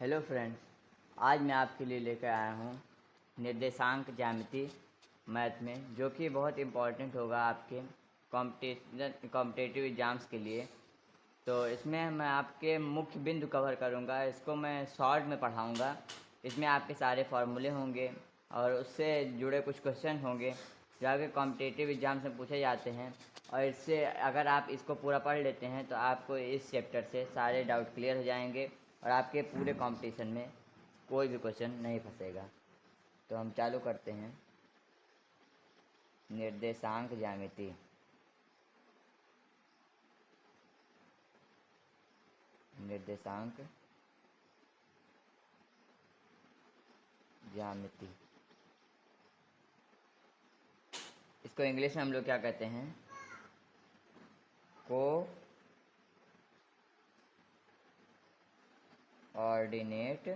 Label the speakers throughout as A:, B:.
A: Hello friends, आज मैं आपके लिए लेकर आया हूँ निर्देशांक ज्यामिति मैथ में, जो कि बहुत इम्पोर्टेंट होगा आपके कॉम्पिटिटिव एग्ज़ाम्स के लिए। तो इसमें मैं आपके मुख्य बिंदु कवर करूँगा। इसको मैं शॉर्ट में पढ़ाऊँगा। इसमें आपके सारे फार्मूले होंगे और उससे जुड़े कुछ क्वेश्चन होंगे जो आपके कॉम्पिटिटिव एग्ज़ाम्स में पूछे जाते हैं। और इससे अगर आप इसको पूरा पढ़ लेते हैं तो आपको इस चैप्टर से सारे डाउट क्लियर हो जाएंगे और आपके पूरे कंपटीशन में कोई भी क्वेश्चन नहीं फंसेगा। तो हम चालू करते हैं। निर्देशांक ज्यामिति। निर्देशांक ज्यामिति, इसको इंग्लिश में हम लोग क्या कहते हैं? को ordinate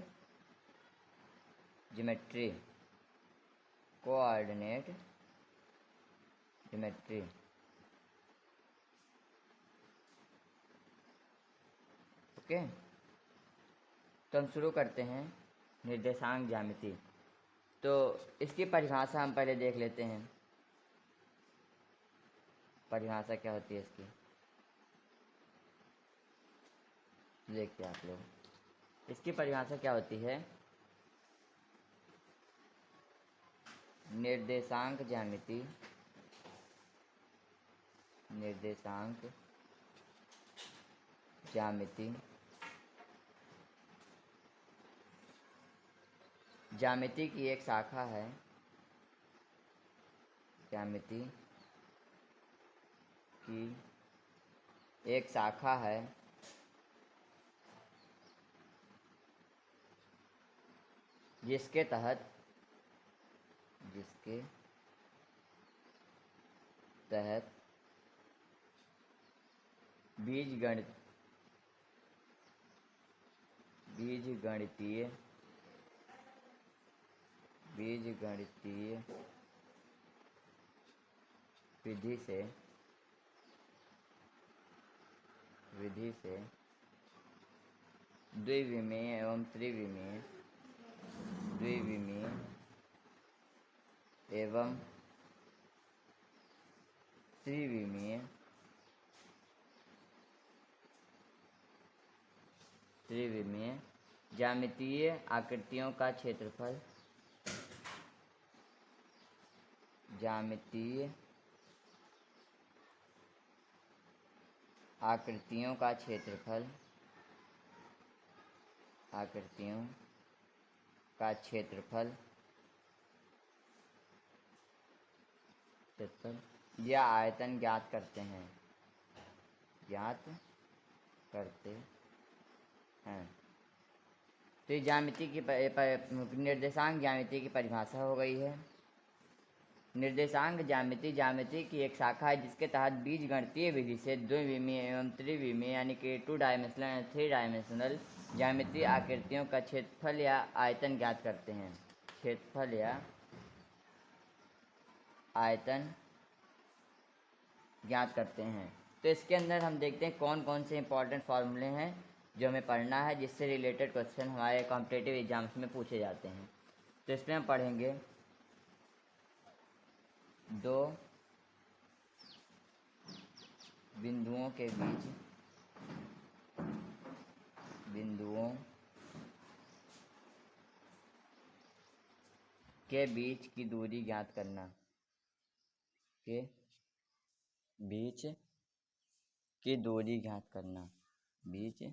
A: geometry. Coordinate geometry. Okay, तो हम शुरू करते हैं निर्देशांक ज्यामिति। तो इसकी परिभाषा हम पहले देख लेते हैं। परिभाषा क्या होती है इसकी, देखिए आप लोग। इसकी परिभाषा क्या होती है? निर्देशांक ज्यामिति, निर्देशांक ज्यामिति ज्यामिति की एक शाखा है। ज्यामिति की एक शाखा है जिसके तहत बीजगणितीय विधि से द्विविमीय एवं त्रिविमीय एवं त्रिविमीय ज्यामितीय आकृतियों का क्षेत्रफल, ज्यामितीय आकृतियों का क्षेत्रफल या आयतन ज्ञात करते हैं। तो ये ज्यामिति की निर्देशांक ज्यामिति की परिभाषा हो गई है। निर्देशांक ज्यामिति की एक शाखा है जिसके तहत बीजगणितीय विधि से द्विविमीय एवं त्रिविमीय यानी कि 2 डायमेंशनल एंड 3 डायमेंशनल ज्यामितीय आकृतियों का क्षेत्रफल या आयतन ज्ञात करते हैं। क्षेत्रफल या आयतन ज्ञात करते हैं। तो इसके अंदर हम देखते हैं कौन कौन से इंपॉर्टेंट फार्मूले हैं जो हमें पढ़ना है, जिससे रिलेटेड क्वेश्चन हमारे कॉम्पिटिटिव एग्जाम्स में पूछे जाते हैं। तो इसमें हम पढ़ेंगे दो बिंदुओं के बीच की दूरी ज्ञात करना। बीच की दूरी ज्ञात करना। बीच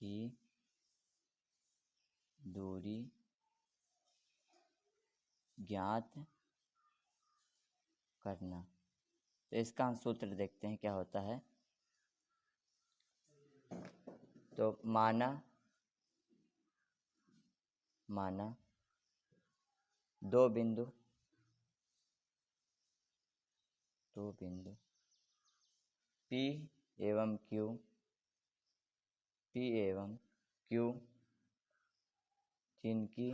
A: की दूरी ज्ञात करना। तो इसका हम सूत्र देखते हैं क्या होता है। तो माना दो बिंदु P एवं Q इनके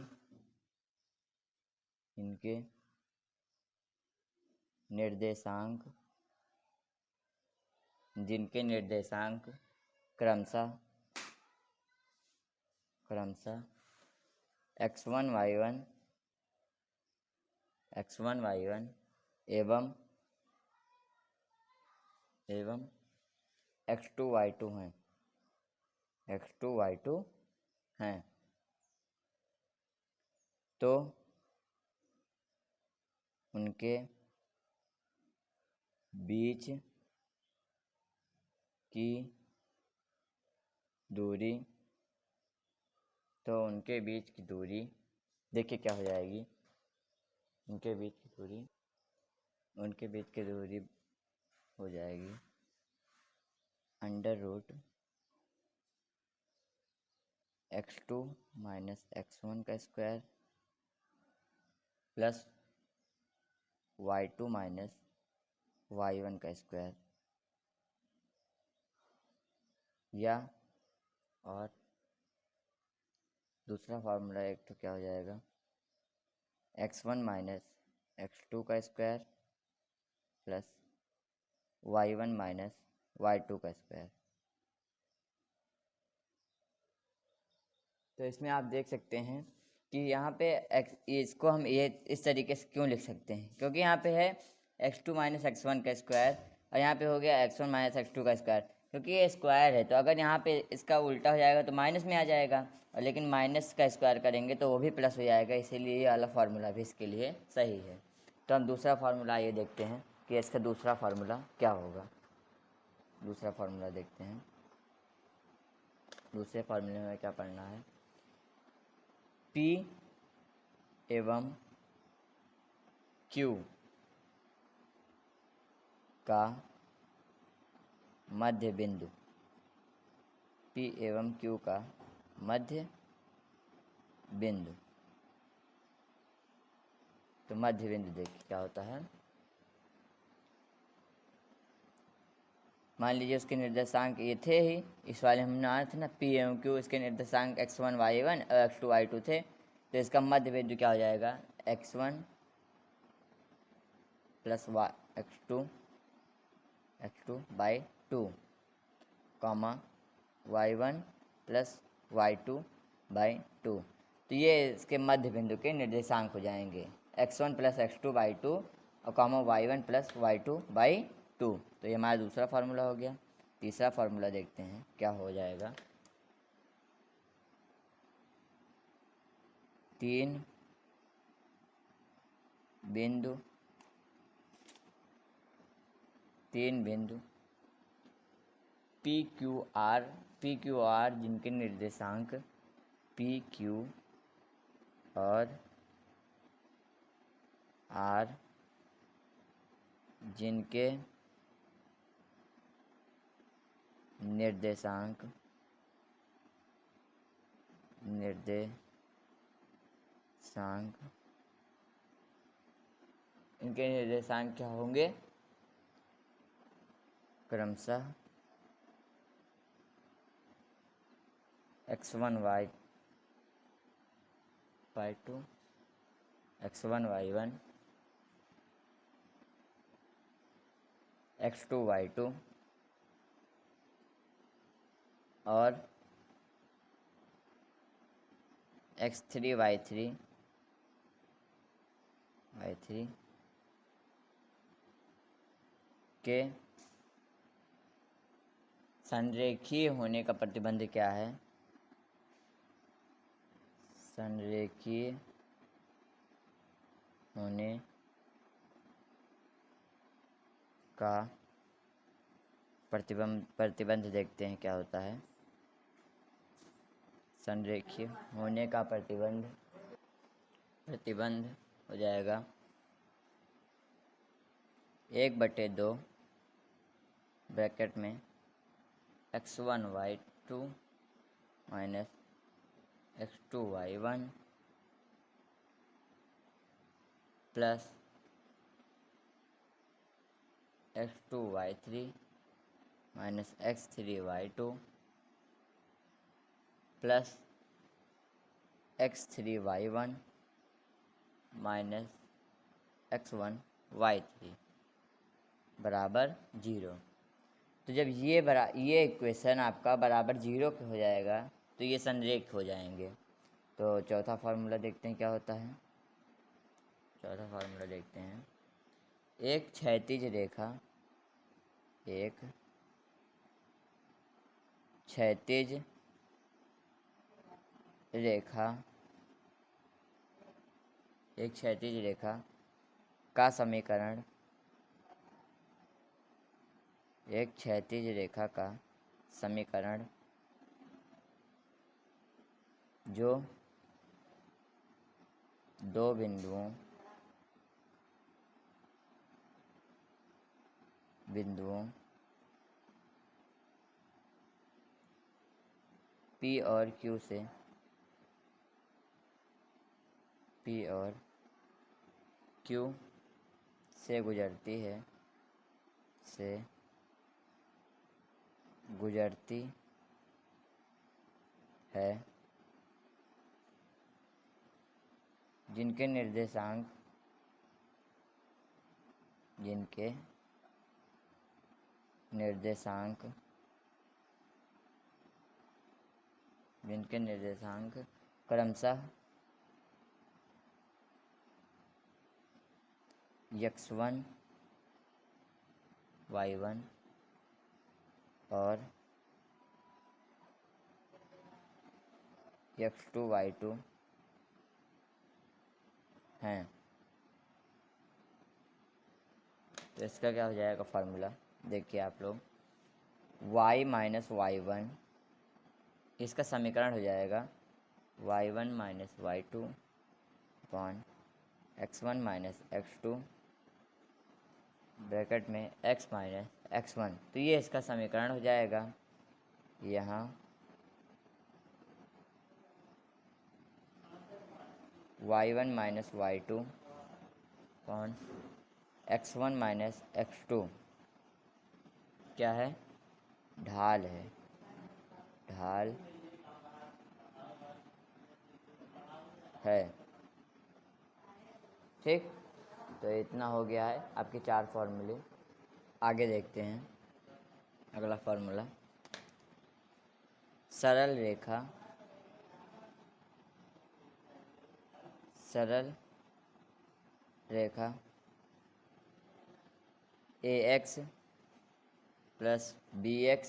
A: निर्देशांक क्रमशः क्रमशः x1 y1 एवं x2 y2 हैं तो उनके बीच की दूरी देखिए क्या हो जाएगी। उनके बीच की दूरी हो जाएगी √x2 - x1 का स्क्वायर प्लस y2 - y1 का स्क्वायर, या और दूसरा फार्मूला एक तो क्या हो जाएगा x1 - x2 का स्क्वायर प्लस y1 - y2 का स्क्वायर। तो इसमें आप देख सकते हैं कि यहाँ पे इसको हम ये इस तरीके से क्यों लिख सकते हैं, क्योंकि यहाँ पे है x2 - x1 का स्क्वायर और यहाँ पे हो गया x1 - x2 का स्क्वायर। क्योंकि ये स्क्वायर है तो अगर यहाँ पे इसका उल्टा हो जाएगा तो माइनस में आ जाएगा, और लेकिन माइनस का स्क्वायर करेंगे तो वो भी प्लस हो जाएगा, इसीलिए ये वाला फार्मूला भी इसके लिए सही है। तो हम दूसरा फार्मूला ये देखते हैं कि इसका दूसरा फार्मूला क्या होगा। दूसरा फार्मूला देखते हैं। दूसरे फार्मूले में क्या पढ़ना है, P एवं Q का मध्य बिंदु, P एवं Q का मध्य बिंदु। तो मध्य बिंदु देखिए क्या होता है। मान लीजिए उसके निर्देशांक ये थे ही, इस वाले हमने आए थे ना P एवं Q, इसके निर्देशांक x1 y1 और x2 y2 थे। तो इसका मध्य बिंदु क्या हो जाएगा x1 plus x2/2 comma y1 plus y2/2। तो ये इसके मध्य बिंदु के निर्देशांक हो जाएंगे x1 प्लस x2/2 और कॉमा y1 प्लस y2/2। तो ये हमारा दूसरा फार्मूला हो गया। तीसरा फार्मूला देखते हैं क्या हो जाएगा। तीन बिंदु PQR जिनके निर्देशांक PQ और R जिनके निर्देशांक इनके निर्देशांक क्या होंगे क्रमशः x1 y2 x1 y1 x2 y2 और x3 y3 के संरेखीय होने का प्रतिबंध क्या है। संरेखीय होने का प्रतिबंध देखते हैं क्या होता है। संरेखीय होने का प्रतिबंध हो जाएगा 1/2 ब्रैकेट में x1 y2 minus x2 y1 plus x2 y3 minus x3 y2 plus x3 y1 minus x1 y3 बराबर 0। तो जब ये इक्वेशन आपका बराबर 0 के हो जाएगा तो ये संरेख हो जाएंगे। तो चौथा फार्मूला देखते हैं क्या होता है। चौथा फार्मूला देखते हैं। एक क्षैतिज रेखा, एक क्षैतिज रेखा, एक क्षैतिज रेखा का समीकरण, एक क्षैतिज रेखा का समीकरण जो दो बिंदुओं P और Q से गुजरती है, जिनके निर्देशांक क्रमशः x1 y1 और x2 y2 हैं। तो इसका क्या हो जाएगा फार्मूला, देखिए आप लोग। y माइनस y1, इसका समीकरण हो जाएगा y1 minus y2 upon x1 minus x2 bracket में x माइनस x1। तो ये इसका समीकरण हो जाएगा। यहाँ y1 minus y2 upon x1 minus x2 क्या है, ढाल है, ढाल है। ठीक, तो इतना हो गया है आपके 4 फार्मूले। आगे देखते हैं अगला फार्मूला। सरल रेखा ax plus bx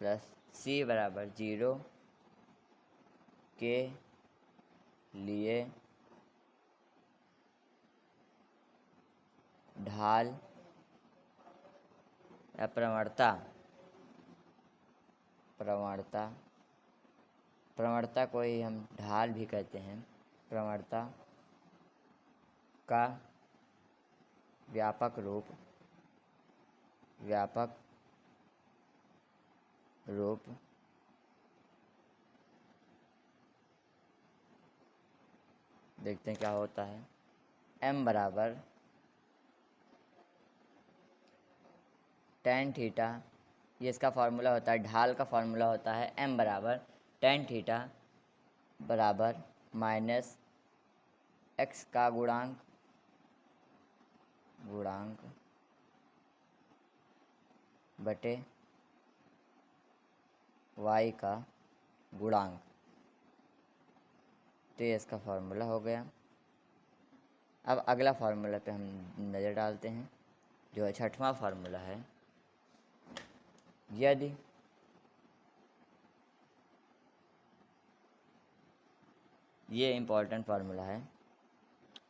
A: plus c बराबर 0 के लिए ढाल या प्रवणता को ही हम ढाल भी कहते हैं। प्रवणता का व्यापक रूप देखते हैं क्या होता है। m बराबर tan थीटा, ये इसका फार्मूला होता है, ढाल का फार्मूला होता है m बराबर tan थीटा बराबर माइनस x का गुणांक बटे y का गुणांक। तो ये इसका फार्मूला हो गया। अब अगला फार्मूला पे हम नज़र डालते हैं, जो है छठवां फार्मूला है। यदि ये इम्पोर्टेंट फार्मूला है,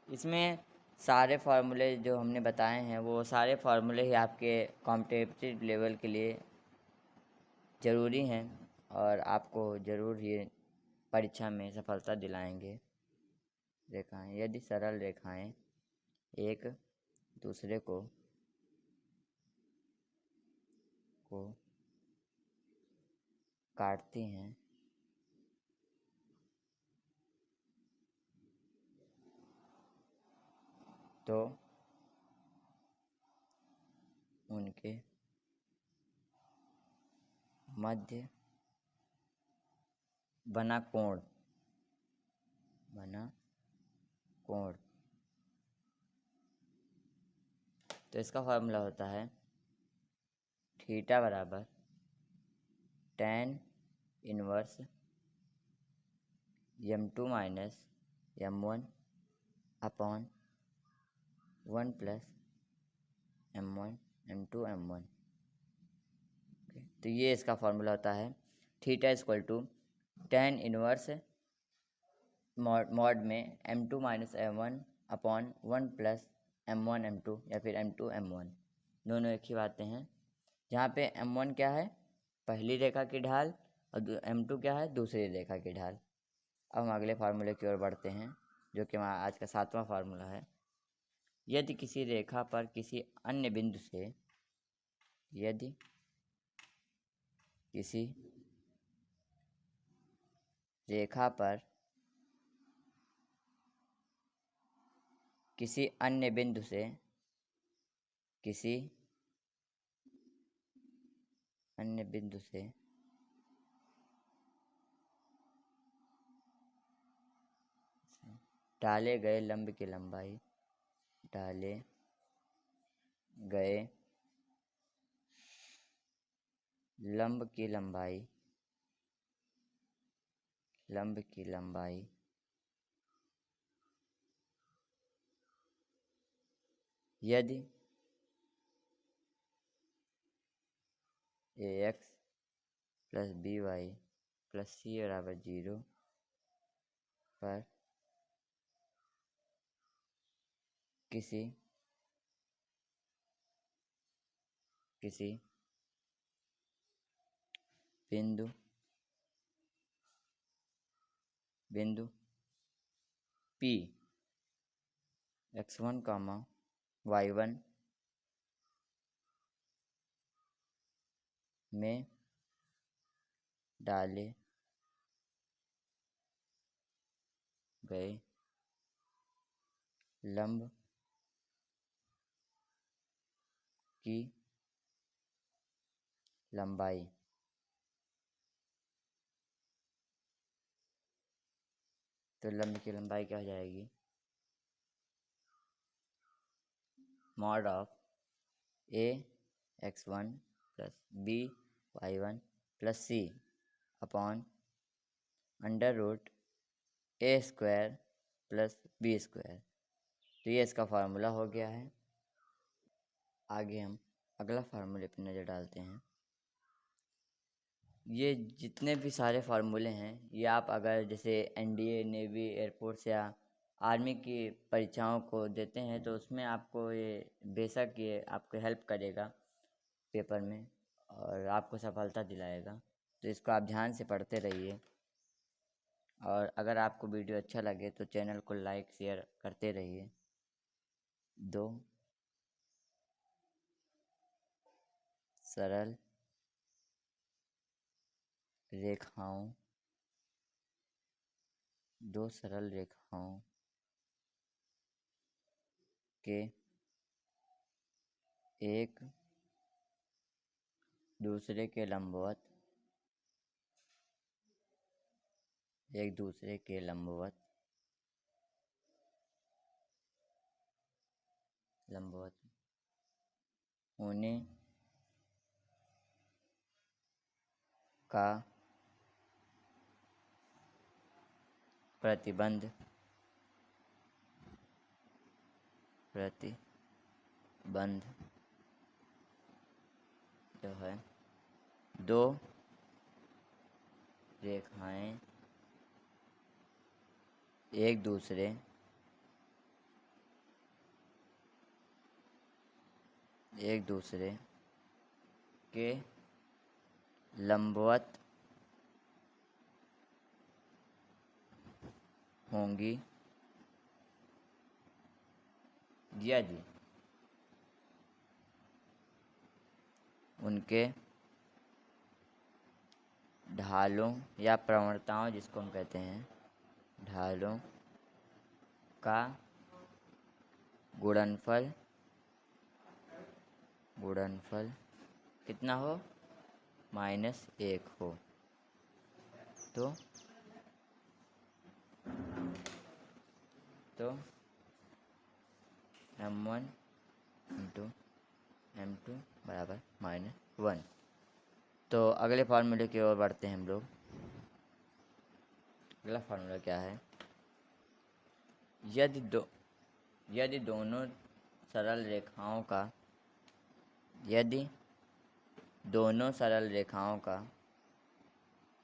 A: इसमें सारे फार्मूले जो हमने बताए हैं वो सारे फार्मूले ही आपके कॉम्पिटिटिव लेवल के लिए ज़रूरी हैं और आपको ज़रूर ये परीक्षा में सफलता दिलाएंगे। रेखाएं, यदि सरल रेखाएं एक दूसरे को काटती हैं तो उनके मध्य बना कोण तो इसका फार्मूला होता है थीटा बराबर tan inverse m2 minus m1 upon 1 plus m1 m2 m1। तो ये इसका फॉर्मूला होता है theta equal to tan inverse mod में m2 minus m1 upon 1 plus m1 m2 या फिर m2 m1, दोनों एक ही बातें हैं। जहाँ पे m1 क्या है, पहली रेखा की ढाल, और m2 क्या है, दूसरी रेखा की ढाल। अब हम अगले फार्मूले की ओर बढ़ते हैं, जो कि हमारा आज का 7वां फार्मूला है। यदि किसी रेखा पर किसी अन्य बिंदु से यदि किसी रेखा पर किसी अन्य बिंदु से किसी अन्य बिंदु से डाले गए लंब की लंबाई डाले गए लंब की लंबाई यदि ax plus by plus c बराबर 0 पर किसी बिंदु P x1, y1 में डाले गए लंब की लंबाई तो लंब की लंबाई क्या हो जाएगी, mod of a x1 plus b y1 plus c upon under root a square plus b square. तो ये इसका फार्मूला हो गया है। आगे हम अगला फार्मूले पर नज़र डालते हैं। ये जितने भी सारे फार्मूले हैं, ये आप अगर जैसे एनडीए, नेवी, एयरफोर्स या आर्मी की परीक्षाओं को देते हैं तो उसमें आपको ये बेशक ये आपको हेल्प करेगा पेपर में और आपको सफलता दिलाएगा। तो इसको आप ध्यान से पढ़ते रहिए, और अगर आपको वीडियो अच्छा लगे तो चैनल को लाइक शेयर करते रहिए। 2 सरल रेखाओं के एक दूसरे के लंबवत होने का प्रतिबंध जो है, 2 रेखाएं एक दूसरे के लंबवत होंगी यदि उनके ढालों या प्रवणताओं, जिसको हम कहते हैं ढालों का गुणनफल कितना हो, -1 हो। तो m1 इंटू m2 बराबर -1। तो अगले फार्मूले की ओर बढ़ते हैं हम लोग। अगला फार्मूला क्या है, यदि दोनों सरल रेखाओं का यदि दोनों सरल रेखाओं का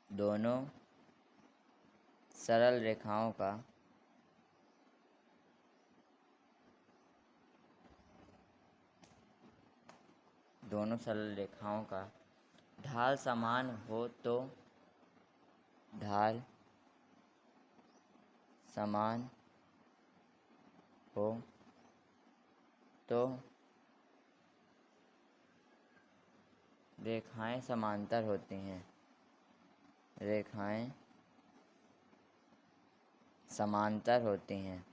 A: दोनों सरल रेखाओं का दोनों सरल रेखाओं का ढाल समान हो तो ढाल समान हो तो रेखाएं समांतर होती हैं। रेखाएं समांतर होती हैं।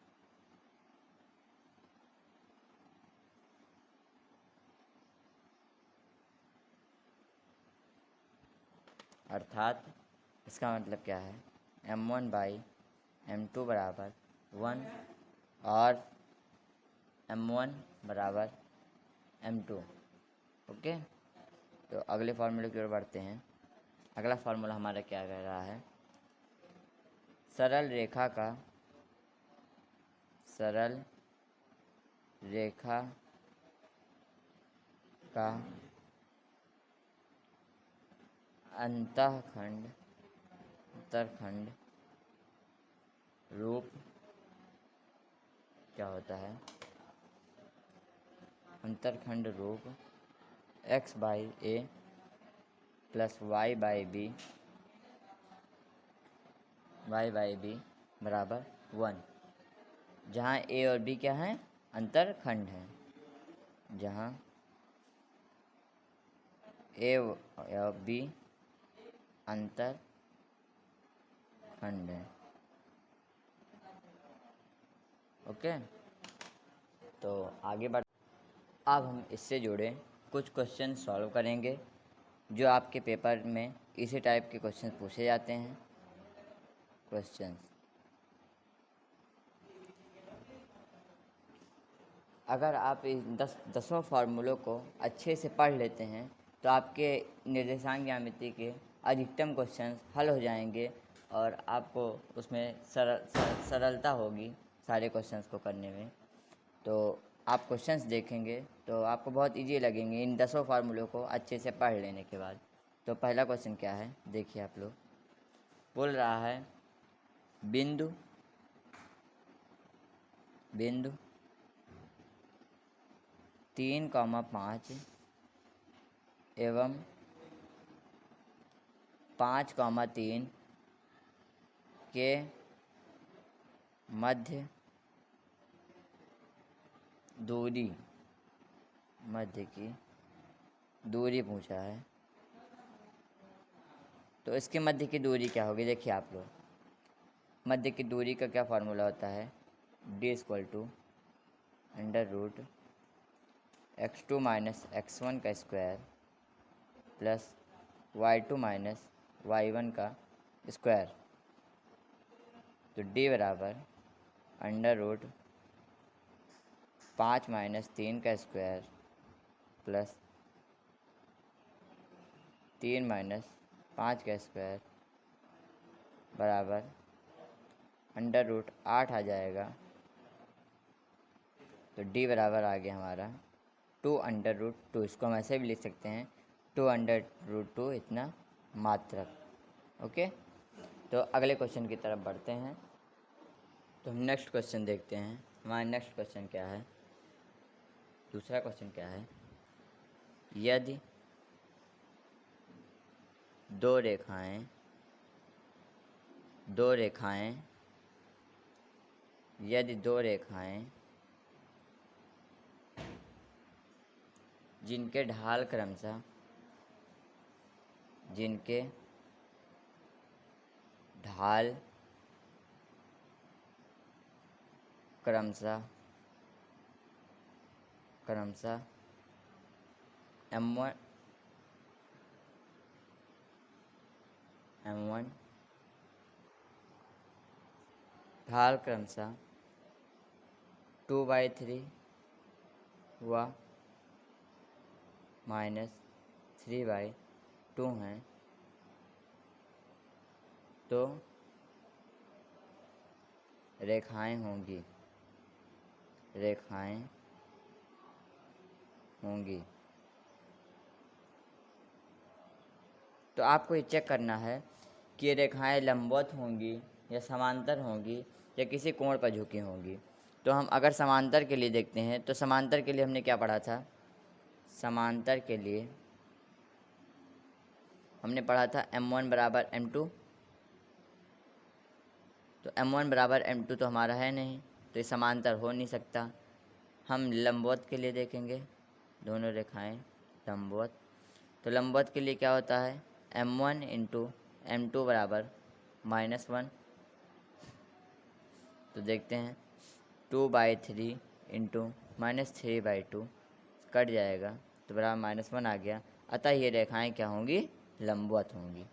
A: अर्थात इसका मतलब क्या है, m1/m2 बराबर 1 और m1 बराबर m2। ओके, तो अगले फार्मूले की ओर बढ़ते हैं। अगला फार्मूला हमारा क्या कह रहा है, सरल रेखा का अंतःखंड रूप क्या होता है, अंतःखंड रूप x/a प्लस y/b बराबर 1, जहाँ a और b क्या है, अंतःखंड है। जहाँ a और b अंतःखंड है। ओके, तो आगे बढ़ अब हम इससे जुड़े कुछ क्वेश्चन सॉल्व करेंगे जो आपके पेपर में इसी टाइप के क्वेश्चन पूछे जाते हैं। क्वेश्चंस, अगर आप इन दसों फार्मूलों को अच्छे से पढ़ लेते हैं तो आपके निर्देशांक ज्यामिति के अधिकतम क्वेश्चंस हल हो जाएंगे और आपको उसमें सरलता होगी सारे क्वेश्चंस को करने में। तो आप क्वेश्चंस देखेंगे तो आपको बहुत इजी लगेंगे इन दसों फार्मूलों को अच्छे से पढ़ लेने के बाद। तो पहला क्वेश्चन क्या है, देखिए आप लोग, बोल रहा है बिंदु 3,5 एवं 5,3 के मध्य की दूरी पूछा है। तो इसके मध्य की दूरी क्या होगी, देखिए आप लोग, मध्य की दूरी का क्या फार्मूला होता है, d=√x2 - x1 का स्क्वायर प्लस y2 - y1 का स्क्वायर। तो d बराबर √5 - 3 का स्क्वायर प्लस 3 - 5 का स्क्वायर बराबर √8 आ जाएगा। तो d बराबर आ गया हमारा 2√2। इसको हम ऐसे भी लिख सकते हैं 2√2 इतना मात्रक। ओके, तो अगले क्वेश्चन की तरफ बढ़ते हैं। तो हम नेक्स्ट क्वेश्चन देखते हैं। हमारा नेक्स्ट क्वेश्चन क्या है, दूसरा क्वेश्चन क्या है, यदि दो रेखाएं जिनके ढाल क्रमशः m1 ढाल क्रमशः 2/3 व -3/2 हैं, तो रेखाएं होंगी, रेखाएं होंगी। तो आपको ये चेक करना है कि ये रेखाएं लंबवत होंगी या समांतर होंगी या किसी कोण पर झुकी होंगी। तो हम अगर समांतर के लिए देखते हैं तो समांतर के लिए हमने क्या पढ़ा था? समांतर के लिए हमने पढ़ा था m1 बराबर m2। तो m1 बराबर m2 तो हमारा है नहीं, तो ये समांतर हो नहीं सकता। हम लंबवत के लिए देखेंगे, दोनों रेखाएं लंबवत। तो लंबवत के लिए क्या होता है? m1 इंटू m2 बराबर -1। तो देखते हैं 2/3 इंटू -3/2 कट जाएगा तो बराबर -1 आ गया। अतः ये रेखाएं क्या होंगी? लंबवत होंगी।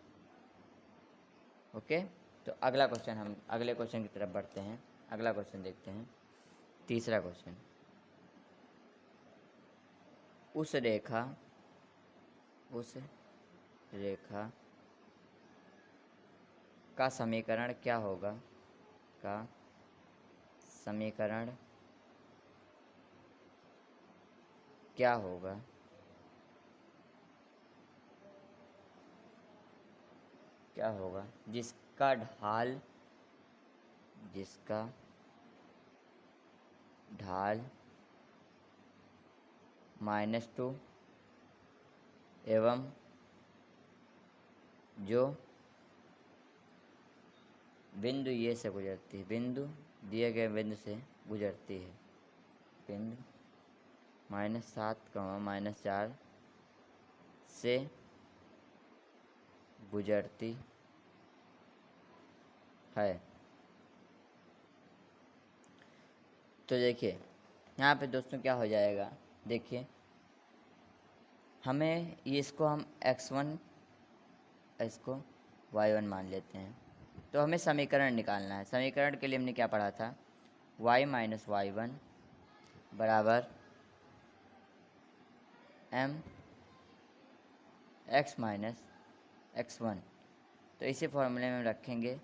A: ओके, तो अगला क्वेश्चन, हम अगले क्वेश्चन की तरफ बढ़ते हैं। अगला क्वेश्चन देखते हैं, तीसरा क्वेश्चन। उस रेखा का समीकरण क्या होगा? का समीकरण क्या होगा? क्या होगा जिसका ढाल -2 एवं जो बिंदु ये से गुजरती है, बिंदु दिए गए बिंदु से गुजरती है, बिंदु -7, -4 से गुजरती है। तो देखिए यहाँ पे दोस्तों क्या हो जाएगा, देखिए हमें ये इसको हम x1, इसको y1 मान लेते हैं। तो हमें समीकरण निकालना है। समीकरण के लिए हमने क्या पढ़ा था? y माइनस y1 बराबर m x माइनस x1। तो इसी फॉर्मूले में रखेंगे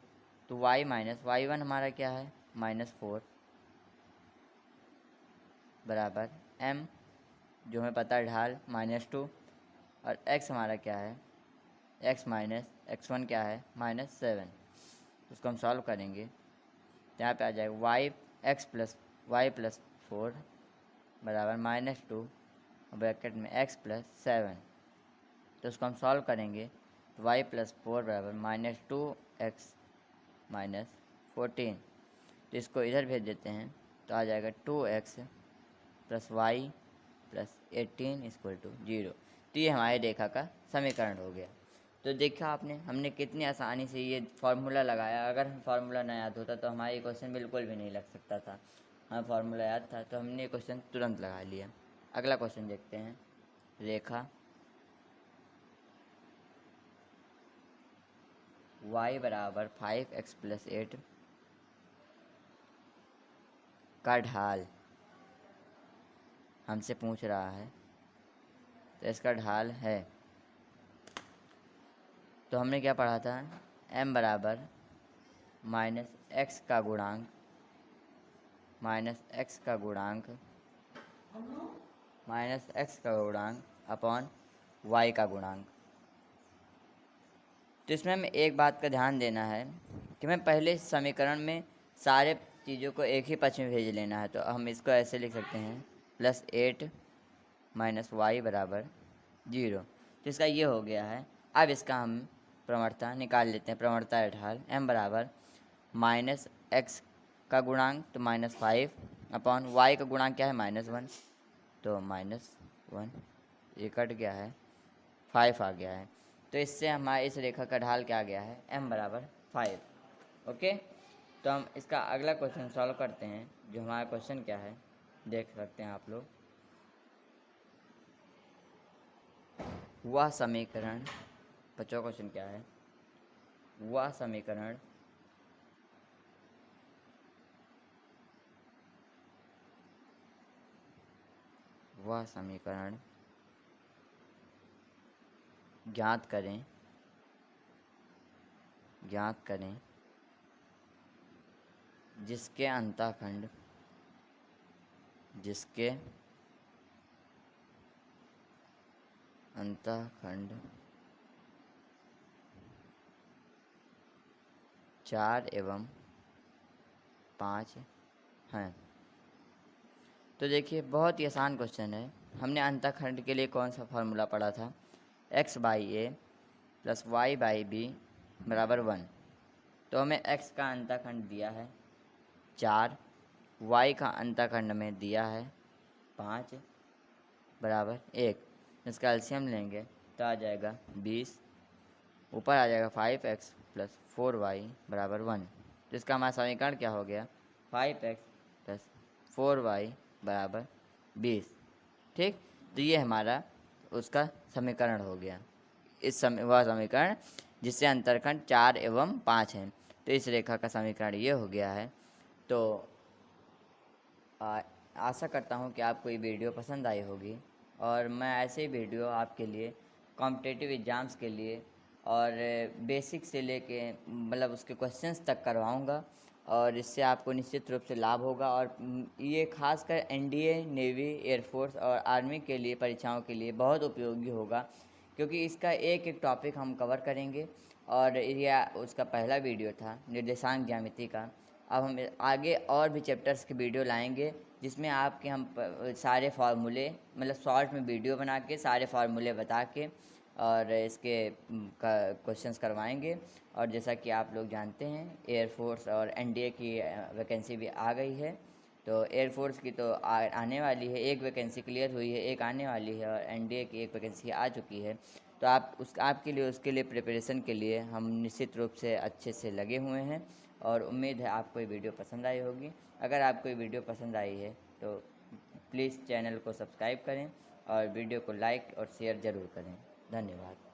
A: तो y माइनस y1 हमारा क्या है? -4 बराबर m, जो हमें पता है ढाल -2, और x हमारा क्या है? x माइनस x1 क्या है? -7। उसको हम सॉल्व करेंगे तो यहाँ पे आ जाएगा y+4 बराबर -2 ब्रैकेट में x+7। तो उसको हम सॉल्व करेंगे तो y+4 बराबर -2x -14। तो इसको इधर भेज देते हैं तो आ जाएगा 2x + y + 18 = 0। तो ये हमारी रेखा का समीकरण हो गया। तो देखा आपने, हमने कितनी आसानी से ये फार्मूला लगाया। अगर फार्मूला ना याद होता तो हमारा ये क्वेश्चन बिल्कुल भी नहीं लग सकता था। हमें फार्मूला याद था तो हमने ये क्वेश्चन तुरंत लगा लिया। अगला क्वेश्चन देखते हैं, रेखा y बराबर 5x + 8 का ढाल हमसे पूछ रहा है। तो इसका ढाल है, तो हमने क्या पढ़ा था? m बराबर -x का गुणांक अपॉन y का गुणांक। तो इसमें हमें एक बात का ध्यान देना है कि हमें पहले समीकरण में सारे चीज़ों को एक ही पक्ष में भेज लेना है। तो हम इसको ऐसे लिख सकते हैं +8 - y बराबर 0। तो इसका ये हो गया है। अब इसका हम प्रवणता निकाल लेते हैं। प्रवणता है ढाल m बराबर -x का गुणांक तो -5 अपॉन y का गुणांक क्या है? -1। तो -1 ये कट गया है, 5 आ गया है। तो इससे हमारे इस रेखा का ढाल क्या आ गया है? m बराबर 5। ओके, तो हम इसका अगला क्वेश्चन सॉल्व करते हैं। जो हमारा क्वेश्चन क्या है देख सकते हैं आप लोग। वह समीकरण, 5वां क्वेश्चन क्या है? वह समीकरण ज्ञात करें जिसके अंतःखंड 4 एवं 5 हैं। तो देखिए बहुत ही आसान क्वेश्चन है। हमने अंतःखंड के लिए कौन सा फार्मूला पढ़ा था, x/a + y/b = 1। तो हमें x का अंतःखंड दिया है 4, y का अंतःखंड में दिया है 5 = 1। इसका एलसीएम लेंगे तो आ जाएगा 20, ऊपर आ जाएगा 5x + 4y = 1। तो इसका हमारा समीकरण क्या हो गया, 5x + 4y = 20। ठीक, तो ये हमारा उसका समीकरण हो गया। वह समीकरण जिससे अंतःखंड 4 एवं 5 हैं। तो इस रेखा का समीकरण ये हो गया है। तो आशा करता हूँ कि आपको ये वीडियो पसंद आई होगी, और मैं ऐसे ही वीडियो आपके लिए कॉम्पिटिटिव एग्ज़ाम्स के लिए और बेसिक से लेके मतलब उसके क्वेश्चंस तक करवाऊँगा, और इससे आपको निश्चित रूप से लाभ होगा। और ये खासकर एनडीए, नेवी, एयरफोर्स और आर्मी के लिए परीक्षाओं के लिए बहुत उपयोगी होगा, क्योंकि इसका एक एक टॉपिक हम कवर करेंगे। और यह उसका पहला वीडियो था निर्देशांक ज्यामिति का। अब हम आगे और भी चैप्टर्स के वीडियो लाएंगे, जिसमें आपके हम सारे फार्मूले मतलब शॉर्ट में वीडियो बना के सारे फार्मूले बता के और इसके क्वेश्चंस करवाएंगे। और जैसा कि आप लोग जानते हैं, एयरफोर्स और एनडीए की वैकेंसी भी आ गई है। तो एयरफोर्स की तो आने वाली है, एक वैकेंसी क्लियर हुई है, एक आने वाली है, और एनडीए की एक वैकेंसी आ चुकी है। तो आपके लिए उसके लिए प्रिपरेशन के लिए हम निश्चित रूप से अच्छे से लगे हुए हैं, और उम्मीद है आपको ये वीडियो पसंद आई होगी। अगर आपको ये वीडियो पसंद आई है तो प्लीज़ चैनल को सब्सक्राइब करें और वीडियो को लाइक और शेयर ज़रूर करें। धन्यवाद।